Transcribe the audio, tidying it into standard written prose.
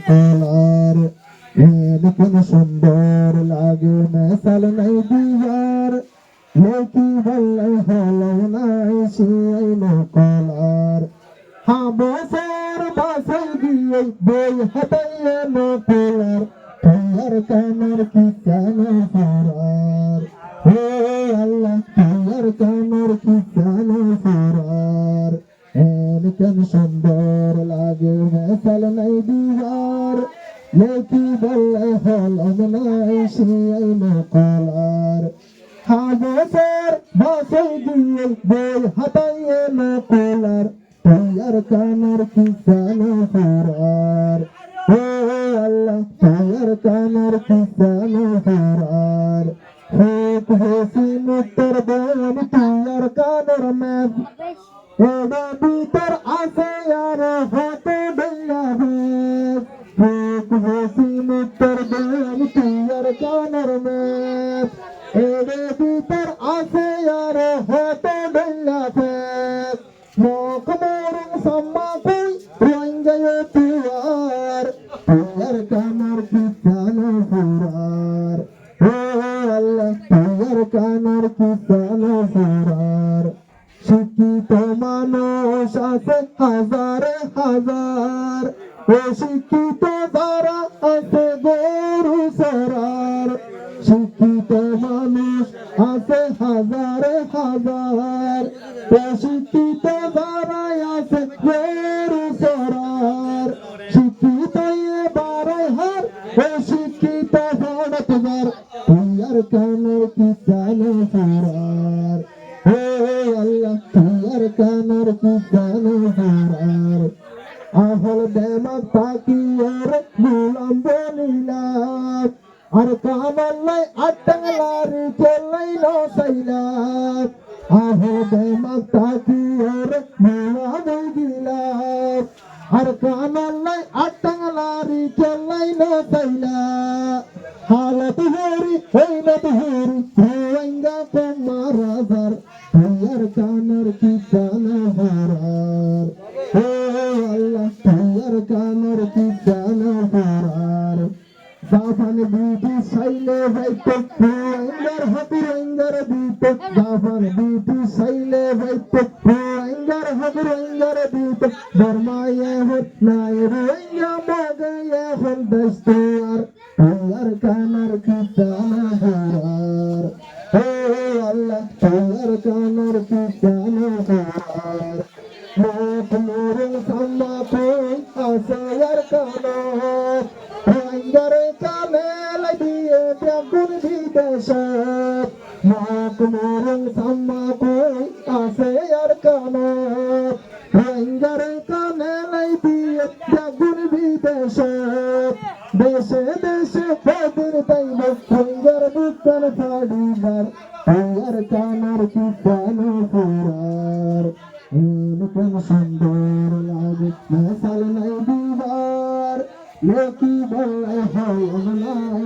কলার কোন সুন্দর লাগে মেসাল নাই দিয়ার লোকি বললে হলো নাই শিয়াইল কলার হাবসের বাসাই দিয়ে বই হাতাইয়ে নকলার তোমার কানের কি কেন ফরার ও আল্লাহ তোমার কানের কি কেন ফরার কেন সুন্দর লাগে মেসাল নাই দিয়ার লোকি বললে হলম নাই শিয়াইল কলার হাবসের বাসাই দিয়ে বই হাতাইয়ে নকলার তোমার কানের কি কেন ফরার ও আল্লাহ তোমার কানের কি কেন ফরার হোক হোসিন উত্তর দেন তোমার কানের ম্যাপ এডে ভিতর আছে আর হতে ডেলা হোক হোসিন উত্তর দেন তোমার কানের ম্যাপ এডে ভিতর আছে আর হতে ডেলা মোক মরুং সম্মাকুই রঙ্গায় তুয়ার তোমার কানার কি কেন ফরার ও আল্লাহ তোমার কানার কি কেন ফরার শিক্ষিত মানুষ আছে হাজারে হাজার অশিক্ষিত যারা আছে গরু সরার শিক্ষিত মানুষ আছে হাজারে হাজার অশিক্ষিত যারা আছে গরু সরার শিক্ষিত বারে হার অশিক্ষিত হড়ত বার তোমার কানের কি কেন ফরার ও আল্লাহ তোমার কানের কি কেন ফরার আহল দেমাগ তাকিয়ার গুলাম বলিলাম আর কামাল্লাই আট্টাংলারি চলাই নসাইলাম আহল দেমাগ তাকিয়ার গুলাম দিলাম আর কামাল্লাই আট্টাংলারি চলাই নসাইলাম হালত হরি হইনত হরি রোহিঙ্গা তোমারা জার তোমার কানের কি কেন ফরার ও আল্লাহ তোমার কানের কি কেন ফরার জাফান বিটি সাইলে ভাইতো রোহিঙ্গার হাতি রোহিঙ্গার দিত জাফান বিটি সাইলে ভাইতো রোহিঙ্গার হাতি রোহিঙ্গার দিত বর্মায়ে হত নাই রোহিঙ্গা মগে হল দস্তুয়ার তোমার কানের কি কেন ফরার ও আল্লাহ তোমার কানের কি কেন ফরার মোক মরুং সম্মাকুই আছে আর কানত রোহিঙ্গারে কানে লাগিয়ে বেগুন বিদেশত মোক মরুং সম্মাকুই আছে আর কানত রোহিঙ্গারে কানে লাগিয়ে বেগুন বিদেশত দেশে দেশে ফেদির তাইব রোহিঙ্গার বুকান ফাড়িবার তোমার কানের কি কেন ফরার কেন সুন্দর লাগে মেসাল নাই দিবার লোকি বলে হল নাই